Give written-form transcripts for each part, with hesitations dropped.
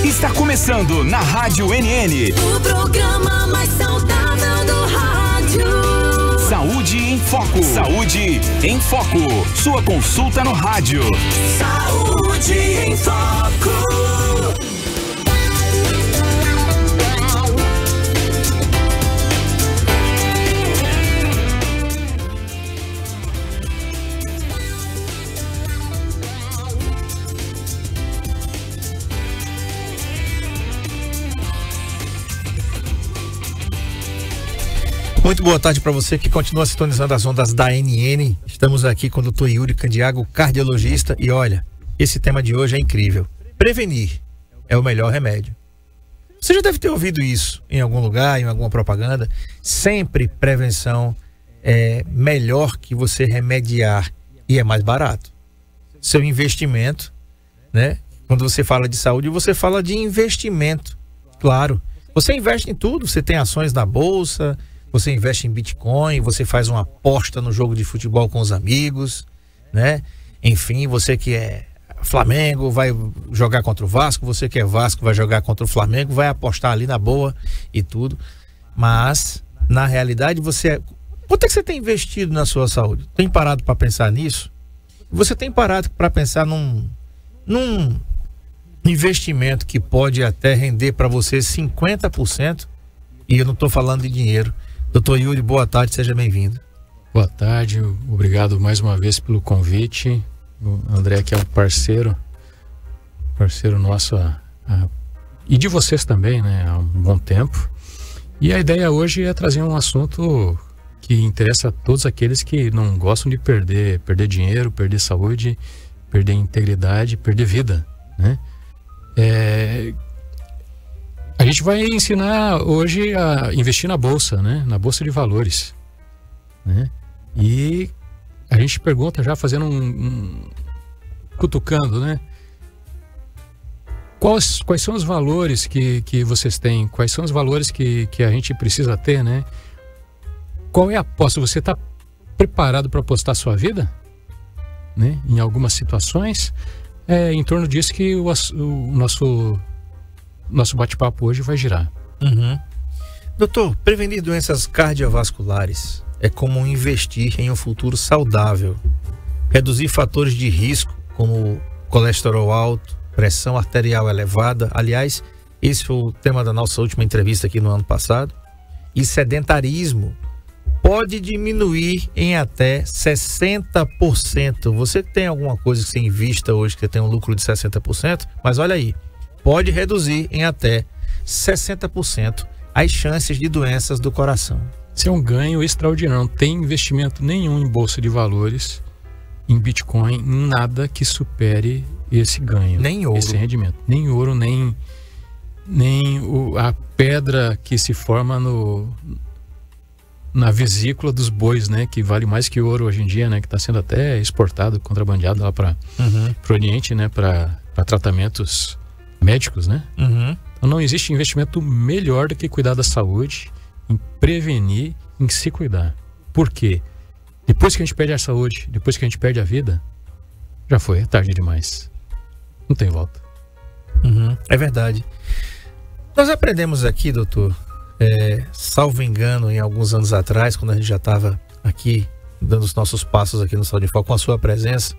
Está começando na Rádio NN. O programa mais saudável do rádio. Saúde em Foco. Saúde em Foco. Sua consulta no rádio. Saúde em Foco. Muito boa tarde para você que continua sintonizando as ondas da NN. Estamos aqui com o Dr. Yuri Candiago, cardiologista. E olha, esse tema de hoje é incrível. Prevenir é o melhor remédio. Você já deve ter ouvido isso em algum lugar, em alguma propaganda. Sempre prevenção é melhor que você remediar e é mais barato. Seu investimento, né? Quando você fala de saúde, você fala de investimento. Claro, você investe em tudo. Você tem ações na bolsa, você investe em Bitcoin, você faz uma aposta no jogo de futebol com os amigos, né? Enfim, você que é Flamengo vai jogar contra o Vasco, você que é Vasco vai jogar contra o Flamengo, vai apostar ali na boa e tudo. Mas, na realidade, quanto é que você tem investido na sua saúde? Tem parado para pensar nisso? Você tem parado para pensar num investimento que pode até render para você 50%? E eu não estou falando de dinheiro. Doutor Yuri, boa tarde, seja bem-vindo. Boa tarde, obrigado mais uma vez pelo convite. O André, que é um parceiro nosso e de vocês também, né, há um bom tempo. E a ideia hoje é trazer um assunto que interessa a todos aqueles que não gostam de perder dinheiro, perder saúde, perder integridade, perder vida, né? A gente vai ensinar hoje a investir na bolsa, né? Na bolsa de valores, né? E a gente pergunta já fazendo cutucando, né? Quais são os valores que vocês têm? Quais são os valores que a gente precisa ter, né? Qual é a aposta? Você está preparado para apostar a sua vida, né? Em algumas situações, em torno disso que o nosso bate-papo hoje vai girar. Doutor, prevenir doenças cardiovasculares é como investir em um futuro saudável. Reduzir fatores de risco como colesterol alto, pressão arterial elevada. Aliás, esse foi o tema da nossa última entrevista aqui no ano passado. E sedentarismo pode diminuir em até 60%. Você tem alguma coisa que você invista hoje que tem um lucro de 60%? Mas olha aí, pode reduzir em até 60% as chances de doenças do coração. Isso é um ganho extraordinário. Não tem investimento nenhum em bolsa de valores, em Bitcoin, em nada que supere esse ganho. Nem ouro. Esse rendimento. Nem ouro, nem a pedra que se forma na vesícula dos bois, né? Que vale mais que ouro hoje em dia, né? Que está sendo até exportado, contrabandeado lá para o Oriente, né? Para tratamentos médicos, né? Então não existe investimento melhor do que cuidar da saúde, em prevenir, em se cuidar. Por quê? Depois que a gente perde a saúde, depois que a gente perde a vida, já foi, é tarde demais. Não tem volta. É verdade. Nós aprendemos aqui, doutor, salvo engano, em alguns anos atrás, quando a gente já estava aqui, dando os nossos passos aqui no Saúde em Foco, com a sua presença,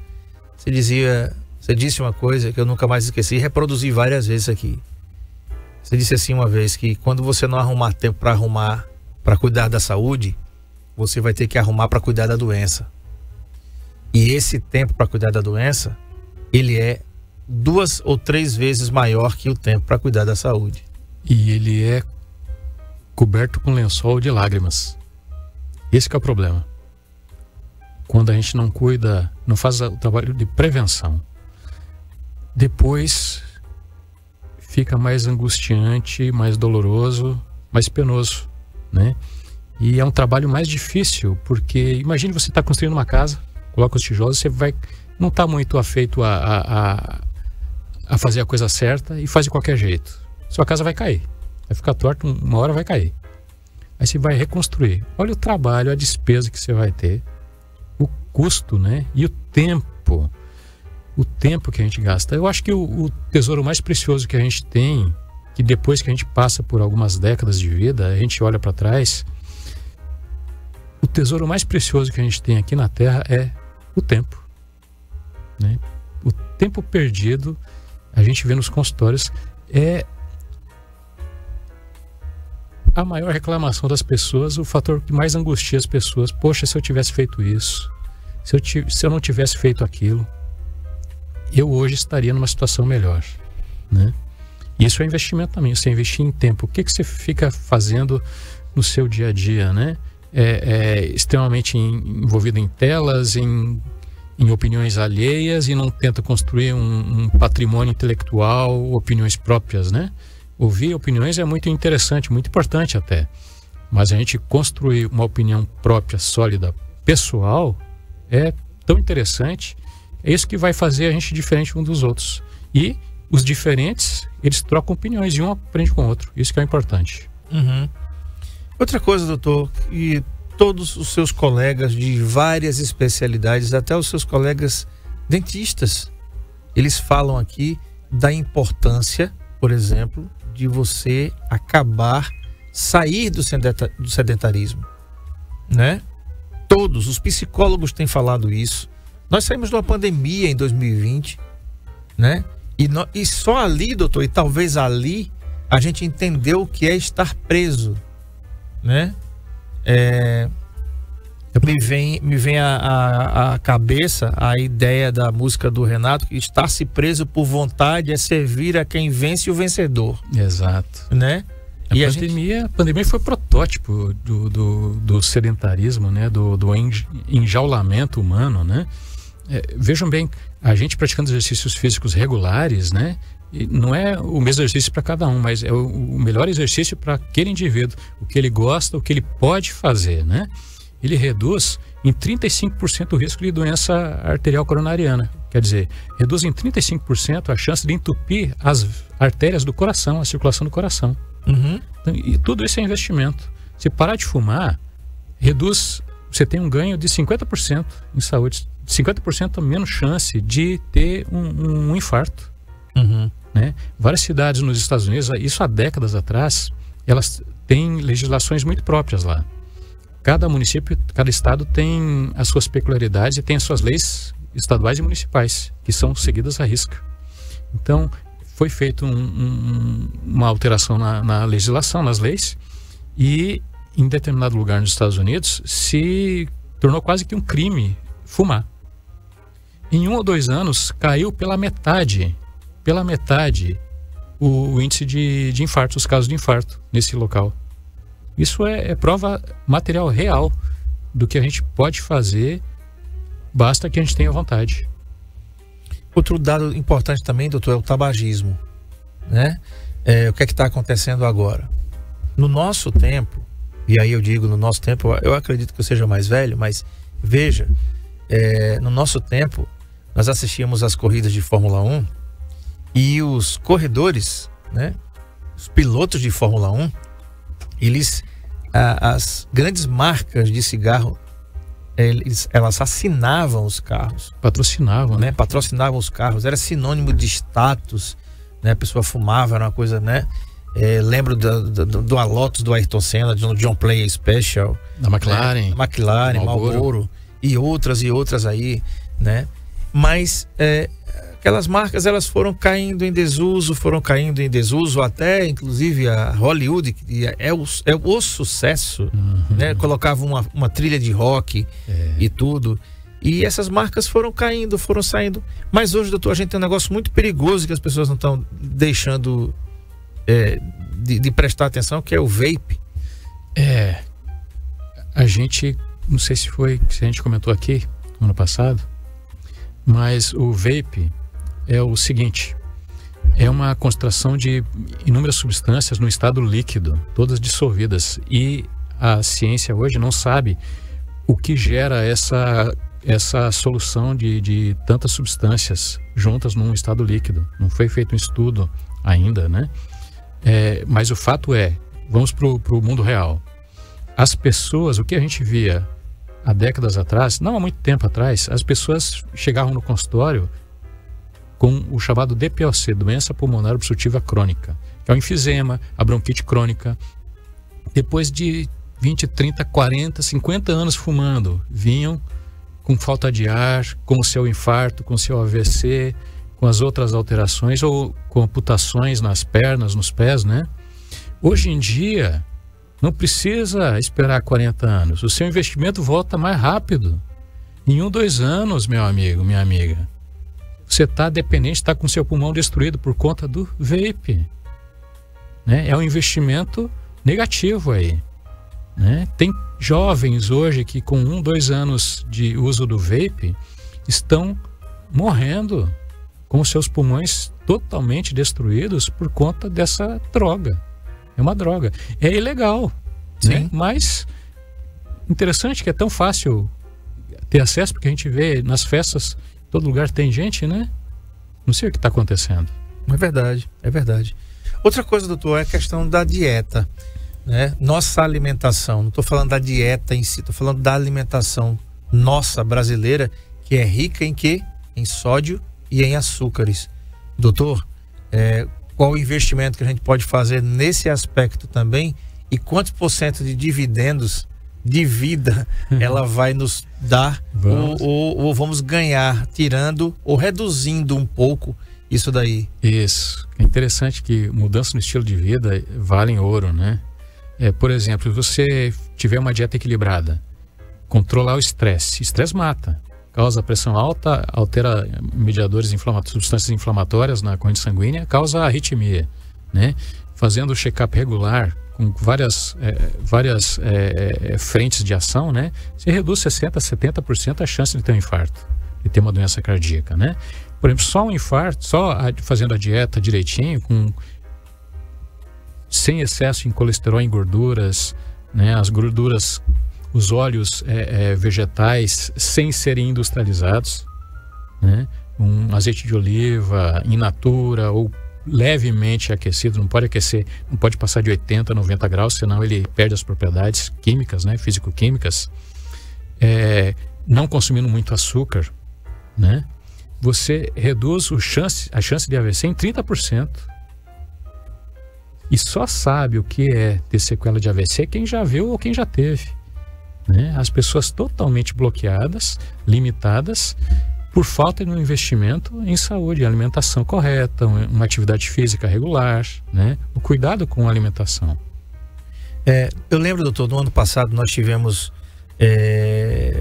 você disse uma coisa que eu nunca mais esqueci e reproduzi várias vezes aqui. Você disse assim uma vez que quando você não arrumar tempo para cuidar da saúde, você vai ter que arrumar para cuidar da doença. E esse tempo para cuidar da doença, ele é 2 ou 3 vezes maior que o tempo para cuidar da saúde. E ele é coberto com lençol de lágrimas. Esse que é o problema. Quando a gente não cuida, não faz o trabalho de prevenção, depois fica mais angustiante, mais doloroso, mais penoso, né? E é um trabalho mais difícil, porque imagine você está construindo uma casa, coloca os tijolos, você não está muito afeito a fazer a coisa certa e faz de qualquer jeito. Sua casa vai cair, vai ficar torta, uma hora vai cair. Aí você vai reconstruir. Olha o trabalho, a despesa que você vai ter, o custo, né? E o tempo. o tempo que a gente gasta. Eu acho que o tesouro mais precioso que a gente tem, que depois que a gente passa por algumas décadas de vida, a gente olha para trás, o tesouro mais precioso que a gente tem aqui na Terra é o tempo, né? O tempo perdido, a gente vê nos consultórios, é a maior reclamação das pessoas, o fator que mais angustia as pessoas. Poxa, se eu tivesse feito isso, se eu não tivesse feito aquilo, eu hoje estaria numa situação melhor, né? Isso é investimento também, você investir em tempo. O que você fica fazendo no seu dia a dia, né? Extremamente envolvido em telas, em opiniões alheias, e não tenta construir um patrimônio intelectual, opiniões próprias, né? Ouvir opiniões é muito interessante, muito importante até, mas a gente construir uma opinião própria, sólida, pessoal, é tão interessante. É isso que vai fazer a gente diferente um dos outros. E os diferentes, eles trocam opiniões e um aprende com o outro. Isso que é importante. Uhum. Outra coisa, doutor, e todos os seus colegas de várias especialidades, até os seus colegas dentistas, eles falam aqui da importância, por exemplo, de você sair do sedentarismo, né? Todos os psicólogos têm falado isso. Nós saímos de uma pandemia em 2020, né? E só ali, doutor, e talvez ali, a gente entendeu o que é estar preso, né? Me vem à cabeça a ideia da música do Renato, que estar-se preso por vontade é servir a quem vence o vencedor. Exato. Né? A pandemia foi protótipo do sedentarismo, né? Do enjaulamento humano, né? Vejam bem, a gente praticando exercícios físicos regulares, né? E não é o mesmo exercício para cada um, mas é o melhor exercício para aquele indivíduo, o que ele gosta, o que ele pode fazer, né? Ele reduz em 35% o risco de doença arterial coronariana. Quer dizer, reduz em 35% a chance de entupir as artérias do coração, a circulação do coração. Uhum. Então, e tudo isso é investimento. Se parar de fumar, você tem um ganho de 50% em saúde, 50% menos chance de ter um infarto. Uhum. Né? Várias cidades nos Estados Unidos, isso há décadas atrás, elas têm legislações muito próprias lá. Cada município, cada estado tem as suas peculiaridades e tem as suas leis estaduais e municipais, que são seguidas à risca. Então, foi feita uma alteração na legislação, nas leis, e em determinado lugar nos Estados Unidos se tornou quase que um crime fumar. Em 1 ou 2 anos, caiu pela metade o índice de infarto, os casos de infarto nesse local. Isso é prova material real do que a gente pode fazer, basta que a gente tenha vontade. Outro dado importante também, doutor, é o tabagismo, né? O que é que está acontecendo agora? No nosso tempo, e aí eu digo no nosso tempo, eu acredito que eu seja mais velho, mas veja, no nosso tempo, nós assistíamos às corridas de Fórmula 1 e os corredores, né? Os pilotos de Fórmula 1, as grandes marcas de cigarro, elas assinavam os carros. Patrocinavam, né? Patrocinavam os carros, era sinônimo de status, né? A pessoa fumava, era uma coisa, né? Lembro do Lotus do Ayrton Senna, do John Player Special, da McLaren, né? Marlboro e outras aí, né? Mas aquelas marcas, elas foram caindo em desuso, até inclusive a Hollywood, que é o sucesso, né? Colocava uma trilha de rock e tudo, e essas marcas foram caindo, foram saindo. Mas hoje, doutor, a gente tem um negócio muito perigoso que as pessoas não estão deixando de prestar atenção, que é o vape. A gente, não sei se a gente comentou aqui no ano passado, mas o vape é o seguinte: é uma concentração de inúmeras substâncias no estado líquido, todas dissolvidas, e a ciência hoje não sabe o que gera essa solução de tantas substâncias juntas num estado líquido. Não foi feito um estudo ainda, né? Mas o fato vamos pro mundo real. As pessoas, o que a gente via há décadas atrás, não há muito tempo atrás, as pessoas chegavam no consultório com o chamado DPOC, doença pulmonar obstrutiva crônica, que é o enfisema, a bronquite crônica. Depois de 20, 30, 40, 50 anos fumando, vinham com falta de ar, com o seu infarto, com o seu AVC, com as outras alterações, ou com amputações nas pernas, nos pés, né? Hoje em dia, não precisa esperar 40 anos. O seu investimento volta mais rápido. Em 1, 2 anos, meu amigo, minha amiga, você está dependente, está com seu pulmão destruído por conta do vape, né? É um investimento negativo aí, né? Tem jovens hoje que com 1, 2 anos de uso do vape estão morrendo com os seus pulmões totalmente destruídos por conta dessa droga. É uma droga. É ilegal, né? Mas interessante que é tão fácil ter acesso, porque a gente vê nas festas, todo lugar tem gente, né? Não sei o que está acontecendo. É verdade, é verdade. Outra coisa, doutor, é a questão da dieta, né? Nossa alimentação, não estou falando da dieta em si, estou falando da alimentação nossa brasileira, que é rica em quê? Em sódio e em açúcares. Doutor, qual o investimento que a gente pode fazer nesse aspecto também e quantos % de dividendos de vida ela vai nos dar ou vamos ganhar tirando ou reduzindo um pouco isso daí? Isso. É interessante que mudança no estilo de vida vale em ouro, né? Por exemplo, se você tiver uma dieta equilibrada, controlar o estresse. Estresse mata. Causa pressão alta, altera mediadores substâncias inflamatórias na corrente sanguínea, causa arritmia, né? Fazendo o check-up regular, com várias frentes de ação, né? Você reduz 60%, 70% a chance de ter um infarto, de ter uma doença cardíaca, né? Por exemplo, só um infarto, fazendo a dieta direitinho, sem excesso em colesterol e gorduras, né? As gorduras, os óleos vegetais sem serem industrializados, né? Um azeite de oliva in natura ou levemente aquecido, não pode aquecer, não pode passar de 80, 90 graus, senão ele perde as propriedades químicas, né? Físico-químicas. Não consumindo muito açúcar, né? Você reduz a chance de AVC em 30%. E só sabe o que é ter sequela de AVC quem já viu ou quem já teve, né? As pessoas totalmente bloqueadas, limitadas, por falta de um investimento em saúde, alimentação correta, uma atividade física regular, né? O cuidado com a alimentação. Eu lembro, doutor, no ano passado nós tivemos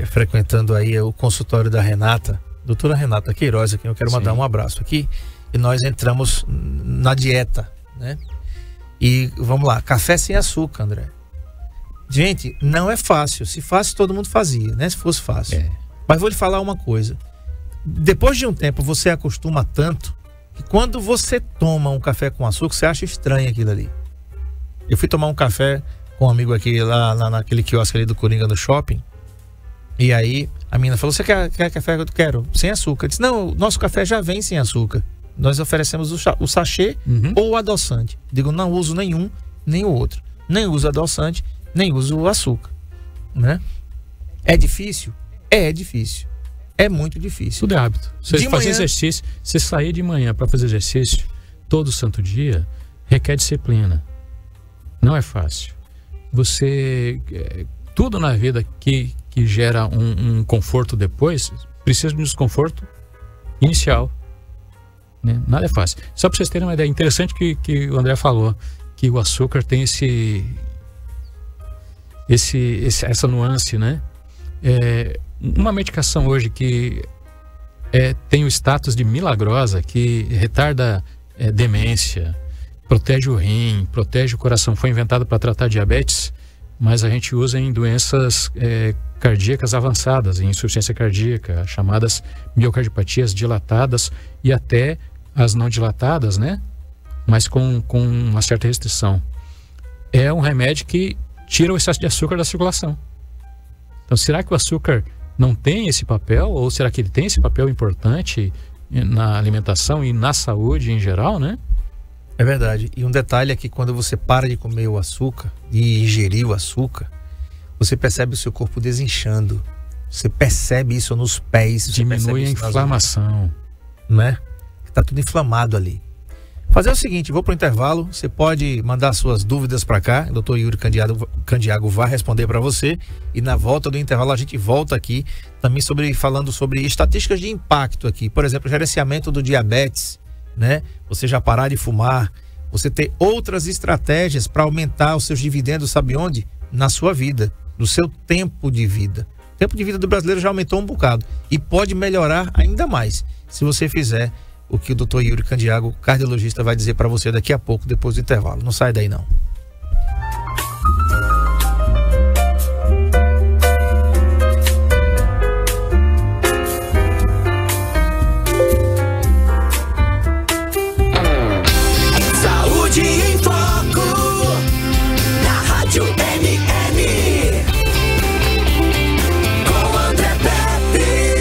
frequentando aí o consultório da Renata, doutora Renata Queiroz, a quem eu quero mandar um abraço aqui, e nós entramos na dieta, né? E vamos lá, café sem açúcar, André. Gente, não é fácil. Se fácil, todo mundo fazia, né? Se fosse fácil. Mas vou lhe falar uma coisa. Depois de um tempo, você acostuma tanto que quando você toma um café com açúcar, você acha estranho aquilo ali. Eu fui tomar um café com um amigo aqui lá naquele quiosque ali do Coringa no shopping. E aí a menina falou: você quer café? Eu quero, sem açúcar. Eu disse: não, nosso café já vem sem açúcar. Nós oferecemos o sachê ou o adoçante. Digo, não uso nenhum, nem o outro. Nem uso adoçante, nem uso o açúcar, né? É difícil? É difícil. É muito difícil. Tudo é hábito. Você fazer exercício, você sair de manhã para fazer exercício todo santo dia, requer disciplina. Não é fácil. Tudo na vida que gera um conforto depois, precisa de um desconforto inicial, né? Nada é fácil. Só para vocês terem uma ideia, interessante que o André falou, que o açúcar tem essa nuance, né? Uma medicação hoje que tem o status de milagrosa, que retarda demência, protege o rim, protege o coração, foi inventada para tratar diabetes, mas a gente usa em doenças cardíacas avançadas, em insuficiência cardíaca, chamadas miocardiopatias dilatadas e até as não dilatadas, né? Mas com uma certa restrição. É um remédio que tira o excesso de açúcar da circulação. Então, será que o açúcar não tem esse papel? Ou será que ele tem esse papel importante na alimentação e na saúde em geral, né? É verdade. E um detalhe é que quando você para de comer o açúcar e ingerir o açúcar, você percebe o seu corpo desinchando. Você percebe isso nos pés. Diminui a inflamação. Né? Tá tudo inflamado ali. Fazer o seguinte, vou pro intervalo, você pode mandar suas dúvidas para cá, o doutor Yuri Candiago vai responder para você, e na volta do intervalo a gente volta aqui também falando sobre estatísticas de impacto aqui, por exemplo, gerenciamento do diabetes, né? Você já parar de fumar, você ter outras estratégias para aumentar os seus dividendos, sabe onde? Na sua vida, no seu tempo de vida. O tempo de vida do brasileiro já aumentou um bocado e pode melhorar ainda mais se você fizer o que o Dr. Yuri Candiago, cardiologista, vai dizer para você daqui a pouco, depois do intervalo. Não sai daí não. Saúde em Foco, na Rádio MN, com André Pepe.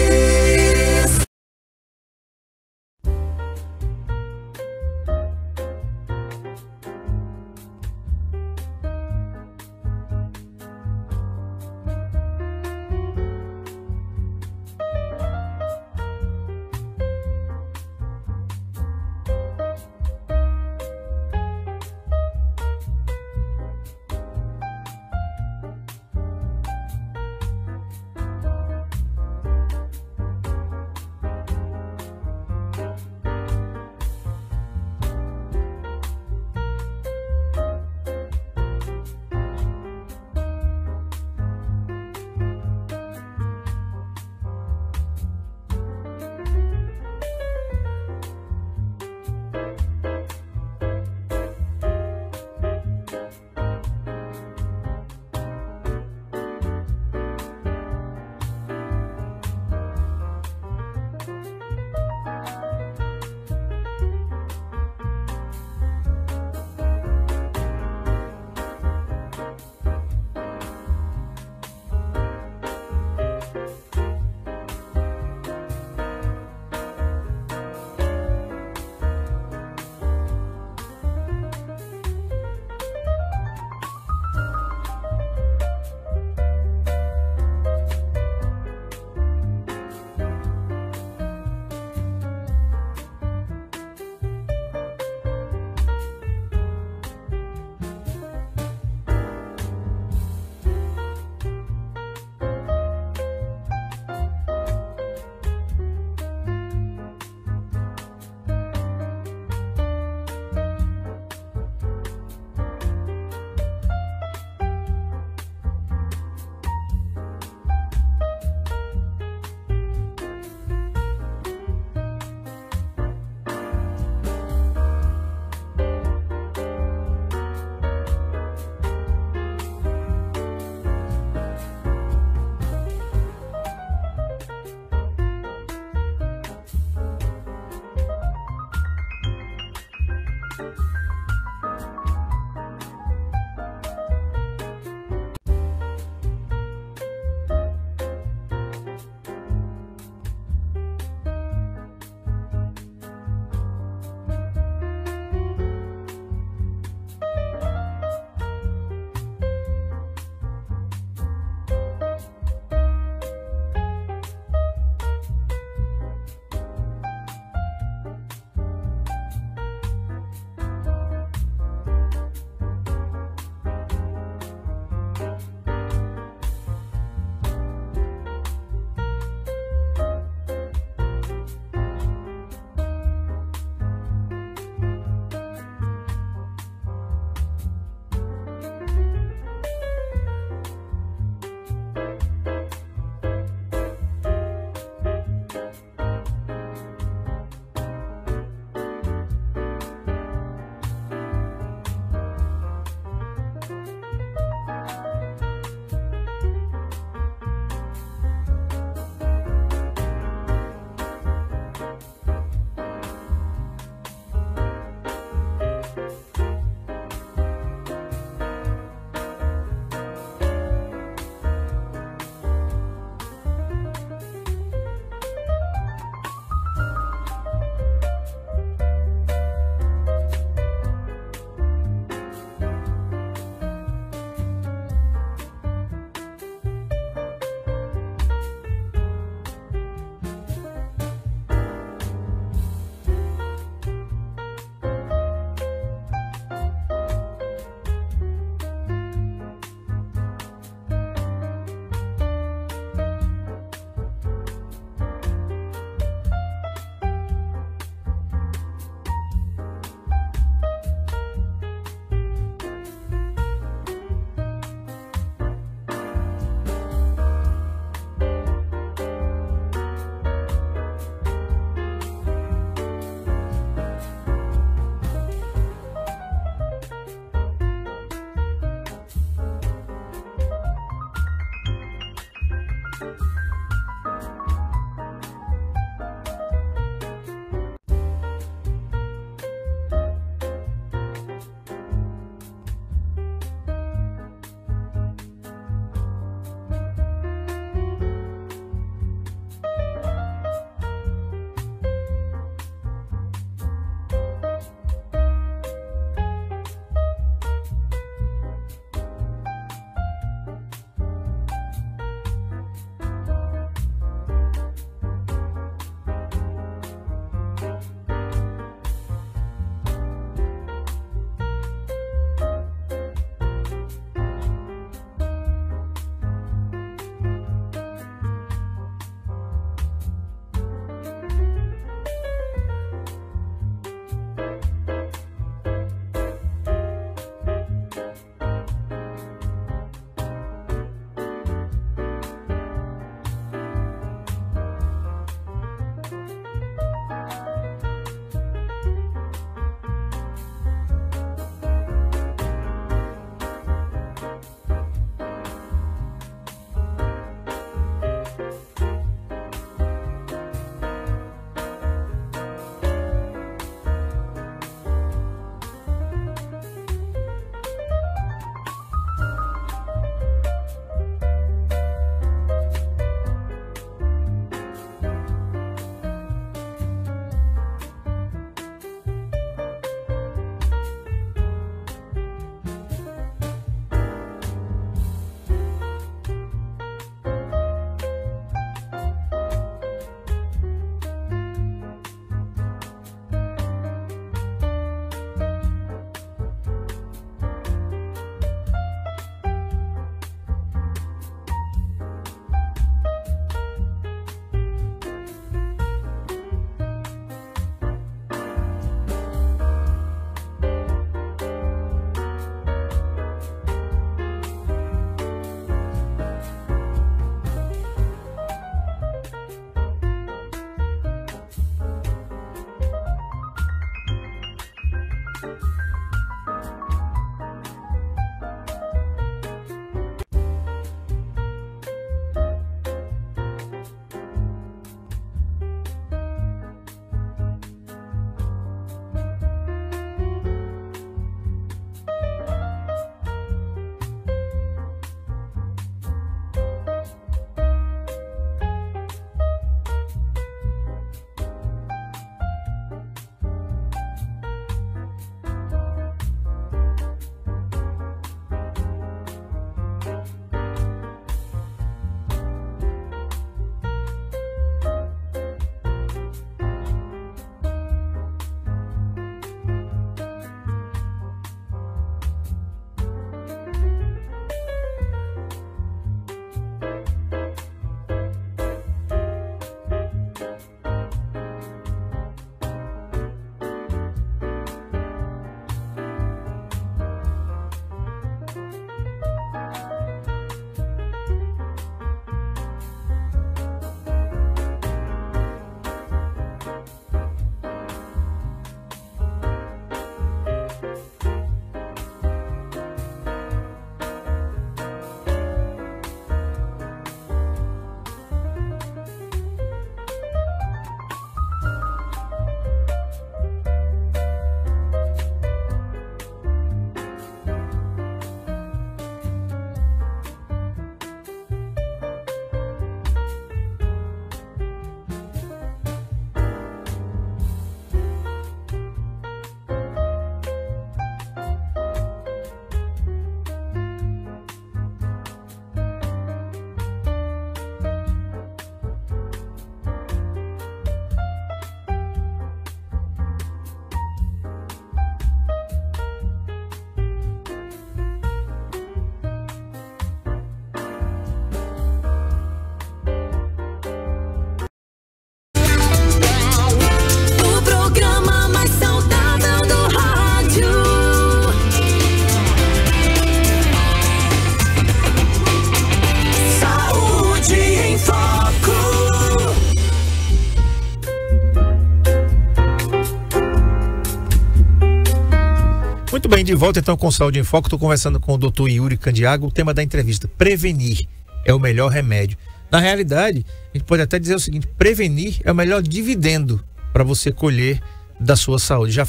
Muito bem, de volta então com Saúde em Foco. Estou conversando com o Dr. Yuri Candiago. O tema da entrevista: prevenir é o melhor remédio. Na realidade, a gente pode até dizer o seguinte: prevenir é o melhor dividendo para você colher da sua saúde. Já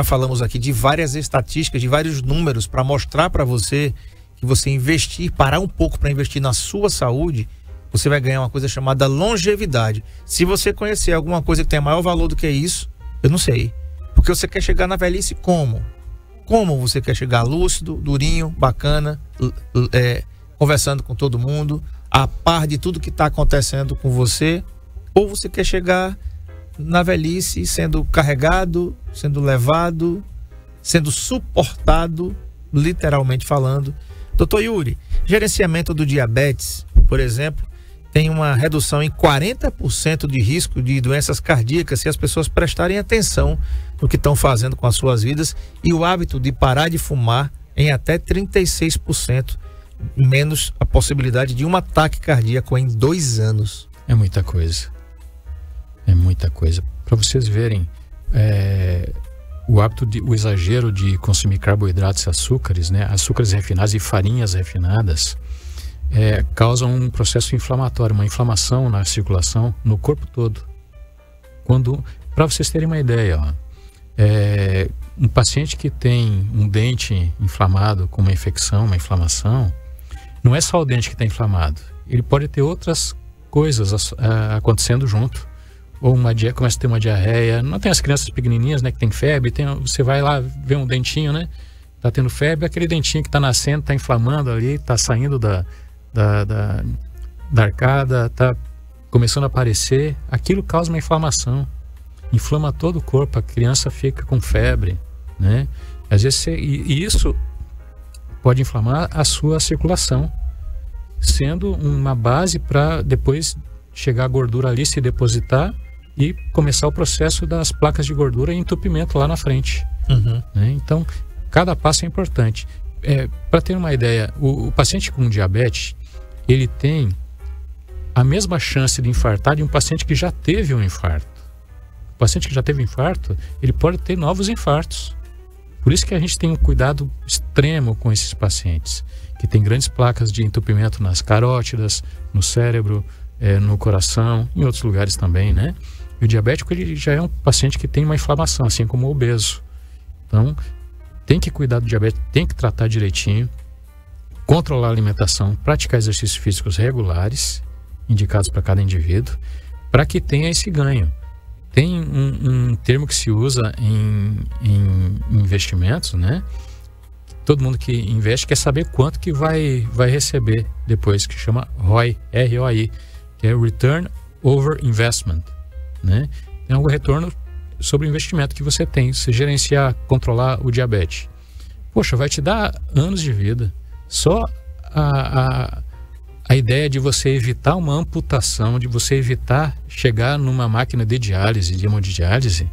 falamos aqui de várias estatísticas, de vários números para mostrar para você que você investir, parar um pouco para investir na sua saúde, você vai ganhar uma coisa chamada longevidade. Se você conhecer alguma coisa que tenha maior valor do que isso, eu não sei. Porque você quer chegar na velhice como? Como você quer chegar lúcido, durinho, bacana, conversando com todo mundo, a par de tudo que está acontecendo com você? Ou você quer chegar na velhice sendo carregado, sendo levado, sendo suportado, literalmente falando? Doutor Yuri, gerenciamento do diabetes, por exemplo, tem uma redução em 40% de risco de doenças cardíacas se as pessoas prestarem atenção no que estão fazendo com as suas vidas, e o hábito de parar de fumar em até 36% menos a possibilidade de um ataque cardíaco em 2 anos. É muita coisa. É muita coisa. Para vocês verem, o exagero de consumir carboidratos e açúcares, né? Açúcares refinados e farinhas refinadas, causam um processo inflamatório, uma inflamação na circulação no corpo todo. Para vocês terem uma ideia, um paciente que tem um dente inflamado com uma infecção, uma inflamação, não é só o dente que está inflamado, ele pode ter outras coisas acontecendo junto. Ou começa a ter uma diarreia. Não tem as crianças pequenininhas, né, que tem febre, você vai lá ver um dentinho, né, tá tendo febre, aquele dentinho que tá nascendo, tá inflamando ali, tá saindo da arcada, tá começando a aparecer, aquilo causa uma inflamação, inflama todo o corpo, a criança fica com febre, né, às vezes e isso pode inflamar a sua circulação, sendo uma base para depois chegar a gordura ali, se depositar e começar o processo das placas de gordura e entupimento lá na frente. Né? Então, cada passo é importante. Para ter uma ideia, o paciente com diabetes, ele tem a mesma chance de infartar de um paciente que já teve um infarto. O paciente que já teve um infarto, ele pode ter novos infartos. Por isso que a gente tem um cuidado extremo com esses pacientes, que tem grandes placas de entupimento nas carótidas, no cérebro, no coração, em outros lugares também, né? E o diabético, ele já é um paciente que tem uma inflamação, assim como o obeso. Então, tem que cuidar do diabetes, tem que tratar direitinho, controlar a alimentação, praticar exercícios físicos regulares, indicados para cada indivíduo, para que tenha esse ganho. Tem um termo que se usa em investimentos, né? Todo mundo que investe quer saber quanto que vai receber depois, que chama ROI, R-O-I, que é Return Over Investment, né? É um retorno sobre o investimento que você tem. Se gerenciar, controlar o diabetes, poxa, vai te dar anos de vida. Só a ideia de você evitar uma amputação, de você evitar chegar numa máquina de diálise, de hemodiálise,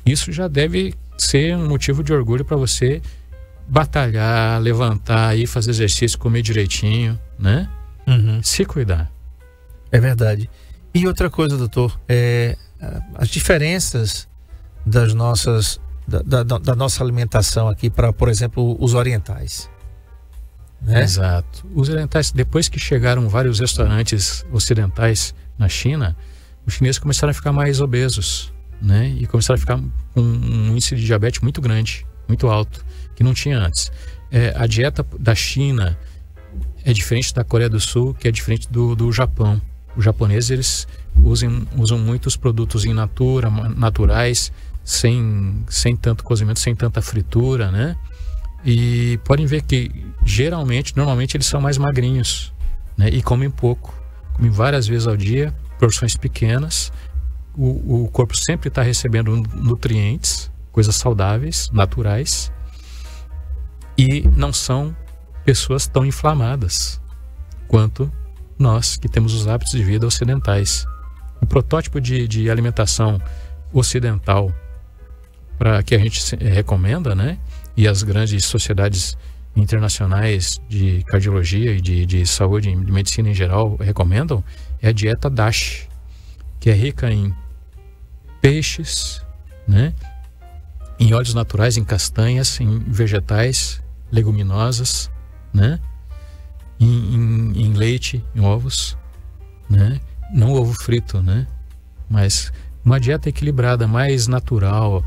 isso já deve ser um motivo de orgulho para você batalhar, levantar e fazer exercício, comer direitinho, né? Se cuidar. É verdade. E outra coisa, doutor, as diferenças da nossa alimentação aqui para, por exemplo, os orientais. Né? Exato. Os orientais, depois que chegaram vários restaurantes ocidentais na China, os chineses começaram a ficar mais obesos, né? E começaram a ficar com um índice de diabetes muito grande, muito alto, que não tinha antes. A dieta da China é diferente da Coreia do Sul, que é diferente do Japão. Os japoneses, eles usam muitos produtos in natura, naturais, sem tanto cozimento, sem tanta fritura, né? E podem ver que normalmente eles são mais magrinhos, né? E comem pouco, comem várias vezes ao dia, porções pequenas. O corpo sempre está recebendo nutrientes, coisas saudáveis, naturais, e não são pessoas tão inflamadas quanto nós, que temos os hábitos de vida ocidentais. O protótipo de alimentação ocidental para que a gente recomenda, né? E as grandes sociedades internacionais de cardiologia e de saúde, de medicina em geral, recomendam, é a dieta DASH, que é rica em peixes, né? em óleos naturais, em castanhas, em vegetais, leguminosas, né? Em leite, em ovos, né? Não ovo frito, né? Mas uma dieta equilibrada, mais natural.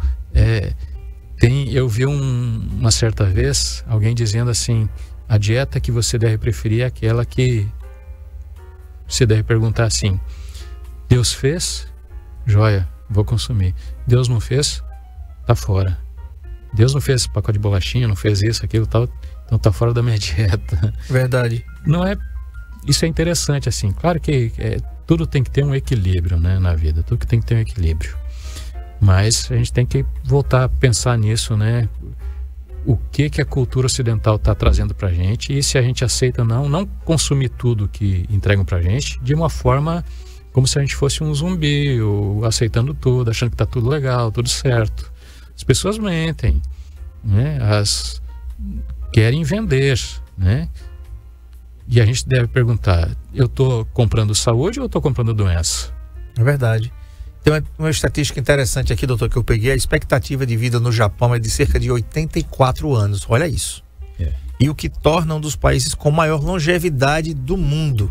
Eu vi uma certa vez alguém dizendo assim: a dieta que você deve preferir é aquela que você deve perguntar assim: Deus fez? Joia, vou consumir. Deus não fez? Tá fora. Deus não fez pacote de bolachinha, não fez isso, aquilo, tal, então tá fora da minha dieta. Verdade. Não é... Isso é interessante, assim. Claro que tudo tem que ter um equilíbrio, né, na vida. Tudo que tem que ter um equilíbrio. Mas a gente tem que voltar a pensar nisso, né? O que a cultura ocidental está trazendo pra gente, e se a gente aceita ou não consumir tudo que entregam pra gente de uma forma como se a gente fosse um zumbi, ou aceitando tudo, achando que tá tudo legal, tudo certo. As pessoas mentem, né? Querem vender, né? E a gente deve perguntar: eu tô comprando saúde ou eu tô comprando doença? É verdade. Tem uma estatística interessante aqui, doutor, que eu peguei. A expectativa de vida no Japão é de cerca de 84 anos. Olha isso. E o que torna um dos países com maior longevidade do mundo.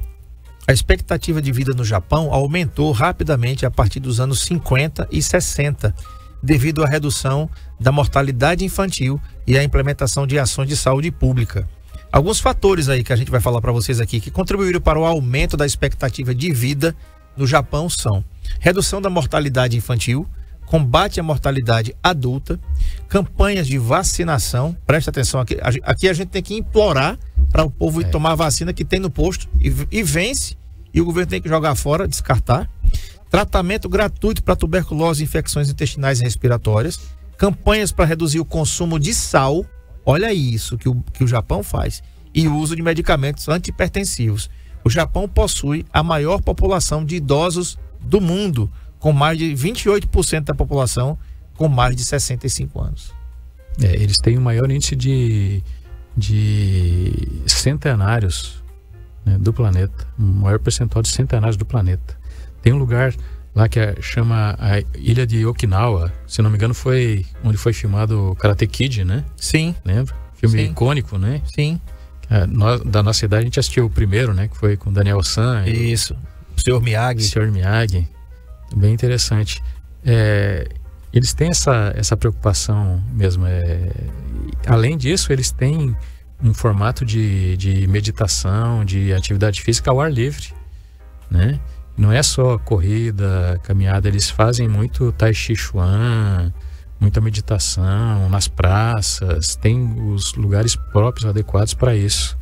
A expectativa de vida no Japão aumentou rapidamente a partir dos anos 50 e 60, devido à redução da mortalidade infantil e à implementação de ações de saúde pública. Alguns fatores aí que a gente vai falar para vocês aqui que contribuíram para o aumento da expectativa de vida no Japão são: redução da mortalidade infantil, combate à mortalidade adulta, campanhas de vacinação. Presta atenção aqui, aqui a gente tem que implorar para o povo ir tomar a vacina que tem no posto e vence, e o governo tem que jogar fora, descartar. Tratamento gratuito para tuberculose e infecções intestinais e respiratórias, campanhas para reduzir o consumo de sal, olha isso que o Japão faz, e o uso de medicamentos antihipertensivos. O Japão possui a maior população de idosos do mundo, com mais de 28% da população com mais de 65 anos. Eles têm o maior índice de centenários, né, do planeta, o maior percentual de centenários do planeta. Tem um lugar lá que chama a Ilha de Okinawa, se não me engano foi onde foi filmado o Karate Kid, né? Sim. Lembra? Filme Sim. Icônico, né? Sim. Da nossa cidade a gente assistiu o primeiro, né? Que foi com Daniel San. Isso. O Sr. Miyagi. Bem interessante. Eles têm essa preocupação mesmo. Além disso, eles têm um formato de meditação, de atividade física ao ar livre, né? Não é só corrida, caminhada, eles fazem muito tai chi chuan, muita meditação nas praças, tem os lugares próprios adequados para isso,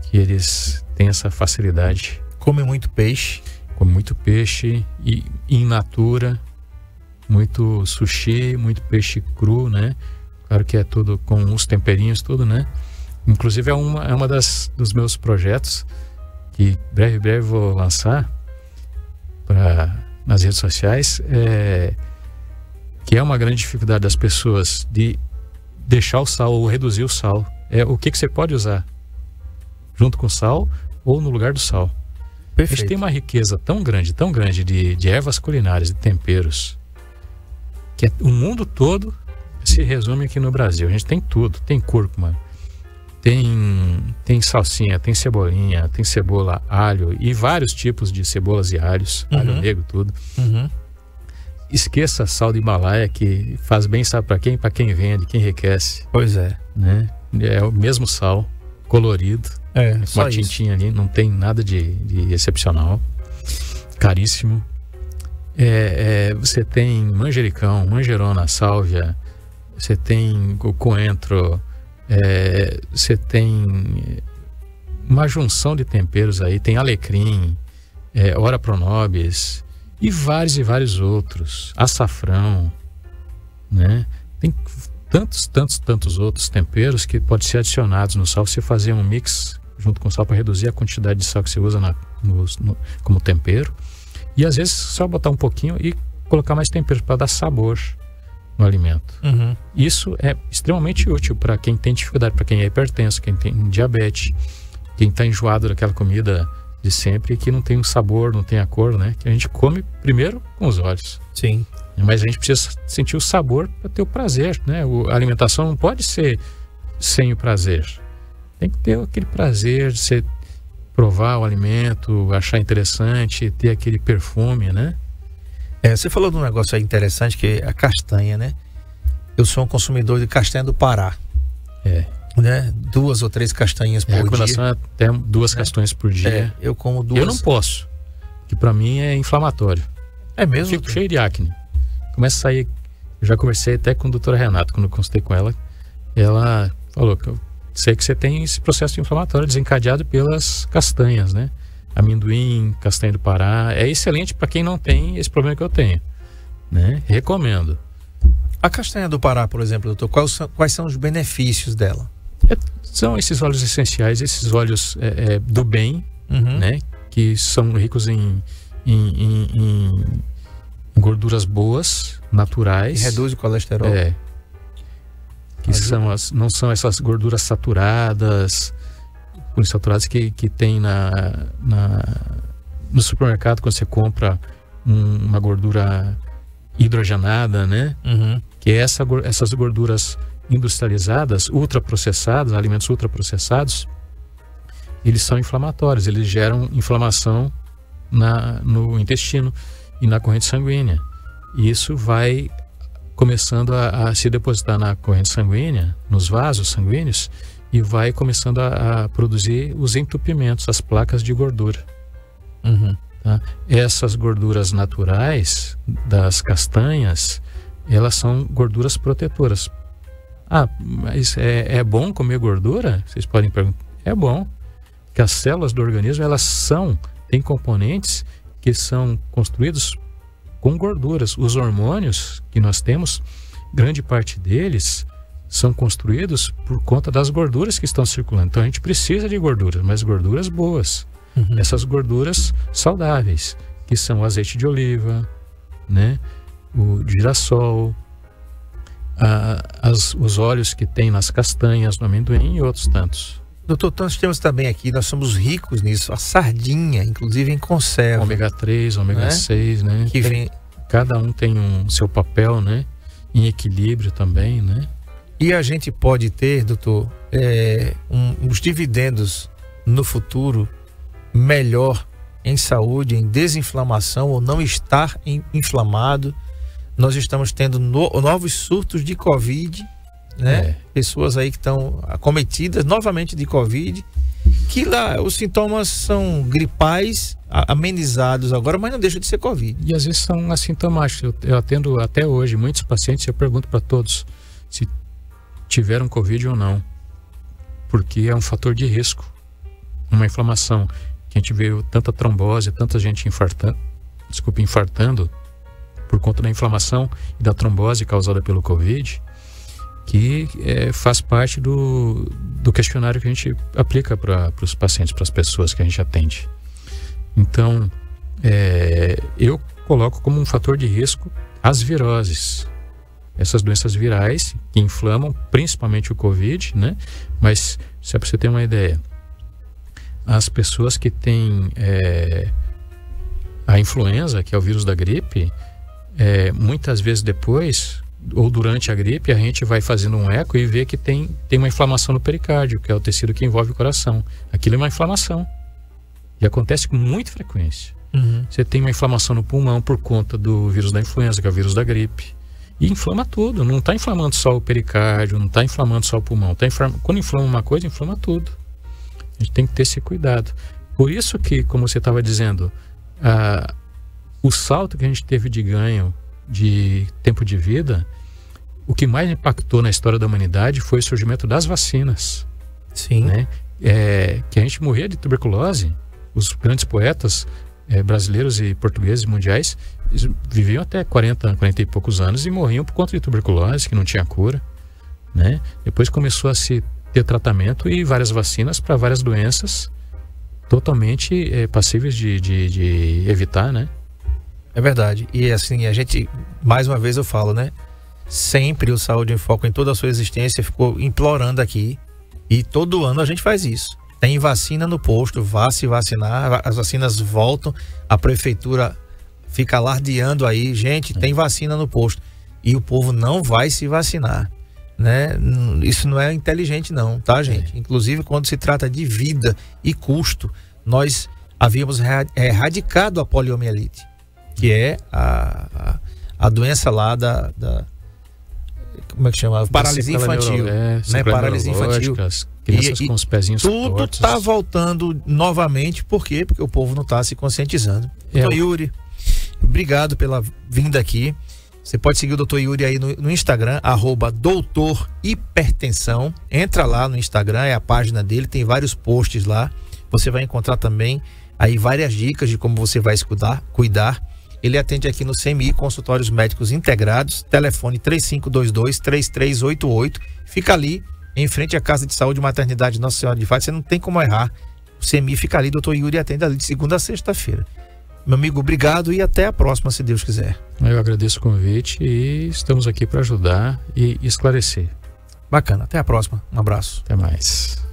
que eles têm essa facilidade. Come muito peixe. E in natura, muito sushi, muito peixe cru, né? Claro que é tudo com uns temperinhos, tudo, né? Inclusive é uma dos meus projetos que breve vou lançar nas redes sociais, que é uma grande dificuldade das pessoas de deixar o sal ou reduzir o sal. O que você pode usar junto com o sal ou no lugar do sal. Perfeito. A gente tem uma riqueza tão grande de ervas culinárias, de temperos, que o mundo todo se resume aqui no Brasil. A gente tem tudo, tem cúrcuma, tem salsinha, tem cebolinha, tem cebola, alho e vários tipos de cebolas e alhos, alho negro, tudo. Esqueça sal de Himalaia, que faz bem, sabe para quem? Para quem vende, quem enriquece. Pois é. Né? É o mesmo sal, colorido, com uma tintinha ali, não tem nada de excepcional, caríssimo. Você tem manjericão, manjerona, sálvia, você tem o coentro, você tem uma junção de temperos aí, tem alecrim, ora pronobis e vários outros, açafrão, né? Tem tantos outros temperos que podem ser adicionados no sal. Você fazer um mix junto com o sal para reduzir a quantidade de sal que você usa como tempero, e às vezes só botar um pouquinho e colocar mais tempero para dar sabor no alimento. Isso é extremamente útil para quem tem dificuldade, para quem é hipertenso, quem tem diabetes, quem está enjoado daquela comida de sempre, que não tem um sabor, não tem a cor, né? Que a gente come primeiro com os olhos. Sim. Mas a gente precisa sentir o sabor para ter o prazer, né? A alimentação não pode ser sem o prazer. Tem que ter aquele prazer de você provar o alimento, achar interessante, ter aquele perfume, né? Você falou de um negócio aí interessante, que é a castanha, né? Eu sou um consumidor de castanha do Pará. Né? 2 ou 3 castanhas por dia. A recomendação é até 2 castanhas por dia. Eu como 2. Eu não posso, que para mim é inflamatório. É mesmo? Eu fico cheio de acne. Começa a sair. Eu já conversei até com a doutora Renata, quando eu consultei com ela. Ela falou que eu sei que você tem esse processo inflamatório desencadeado pelas castanhas, né? Amendoim, castanha do Pará. É excelente para quem não tem esse problema que eu tenho, né? Recomendo. A castanha do Pará, por exemplo, doutor, quais são os benefícios dela? São esses óleos essenciais, esses óleos do bem, né? Que são ricos em gorduras boas, naturais. E reduz o colesterol. Que não são essas gorduras saturadas, poliinsaturadas que tem no supermercado quando você compra uma gordura hidrogenada, né? Que essas gorduras industrializadas, ultraprocessadas, alimentos ultraprocessados, eles são inflamatórios, eles geram inflamação no intestino e na corrente sanguínea. E isso vai começando a se depositar na corrente sanguínea, nos vasos sanguíneos, e vai começando a produzir os entupimentos, as placas de gordura. Tá? Essas gorduras naturais das castanhas, elas são gorduras protetoras. Mas é bom comer gordura? Vocês podem perguntar. É bom, porque as células do organismo, têm componentes que são construídos com gorduras. Os hormônios que nós temos, grande parte deles são construídos por conta das gorduras que estão circulando. Então a gente precisa de gorduras, mas gorduras boas. Essas gorduras saudáveis, que são o azeite de oliva, né? O girassol, os óleos que tem nas castanhas, no amendoim e outros tantos. Doutor, nós temos também aqui, nós somos ricos nisso, a sardinha, inclusive em conserva. Ômega 3, ômega 6, né? Cada um tem seu papel, né? Em equilíbrio também, né? E a gente pode ter, doutor, uns dividendos no futuro melhor em saúde, em desinflamação, ou não estar inflamado. Nós estamos tendo novos surtos de Covid, né? Pessoas aí que estão acometidas novamente de Covid, que lá os sintomas são gripais, amenizados agora, mas não deixam de ser Covid. E às vezes são assintomáticos. Eu atendo até hoje muitos pacientes, eu pergunto para todos se tiveram Covid ou não, porque é um fator de risco, uma inflamação, que a gente vê tanta trombose, tanta gente infartando por conta da inflamação e da trombose causada pelo Covid, que faz parte do questionário que a gente aplica para os pacientes, para as pessoas que a gente atende. Então, eu coloco como um fator de risco as viroses, essas doenças virais que inflamam, principalmente o Covid, né? Mas, só para você ter uma ideia, as pessoas que têm a influenza, que é o vírus da gripe, muitas vezes depois ou durante a gripe, a gente vai fazendo um eco e vê que tem uma inflamação no pericárdio, que é o tecido que envolve o coração. Aquilo é uma inflamação e acontece com muita frequência. Você tem uma inflamação no pulmão por conta do vírus da influenza, que é o vírus da gripe, e inflama tudo. Não está inflamando só o pericárdio, não está inflamando só o pulmão. Quando inflama uma coisa, inflama tudo. A gente tem que ter esse cuidado. Por isso que, como você estava dizendo, o salto que a gente teve de ganho de tempo de vida, o que mais impactou na história da humanidade foi o surgimento das vacinas. Sim. Né? Que a gente morria de tuberculose. Os grandes poetas brasileiros e portugueses mundiais, eles viviam até 40 e poucos anos e morriam por conta de tuberculose, que não tinha cura, né? Depois começou a se ter tratamento e várias vacinas para várias doenças totalmente passíveis de evitar, né? É verdade. E assim, a gente, mais uma vez eu falo, né? Sempre o Saúde em Foco, em toda a sua existência, ficou implorando aqui. E todo ano a gente faz isso. Tem vacina no posto, vá se vacinar, as vacinas voltam, a prefeitura fica alardeando aí, gente, tem vacina no posto. E o povo não vai se vacinar, né? Isso não é inteligente não, tá, gente? Inclusive quando se trata de vida e custo, nós havíamos erradicado a poliomielite, que é a doença lá da como é que chama? Paralisia infantil, né? Paralisia infantil. Crianças com os pezinhos tudo tortos. tá voltando novamente, por quê? Porque o povo não tá se conscientizando. Doutor Yuri, obrigado pela vinda aqui. Você pode seguir o Dr. Yuri aí no Instagram, @doutorhipertensão. Entra lá no Instagram, é a página dele, tem vários posts lá. Você vai encontrar também aí várias dicas de como você vai cuidar. Ele atende aqui no CMI, Consultórios Médicos Integrados, telefone 3522-3388. Fica ali, em frente à Casa de Saúde e Maternidade Nossa Senhora de Fátima. Você não tem como errar. O CMI fica ali, Dr. Yuri atende ali de segunda a sexta-feira. Meu amigo, obrigado e até a próxima, se Deus quiser. Eu agradeço o convite e estamos aqui para ajudar e esclarecer. Bacana, até a próxima. Um abraço. Até mais.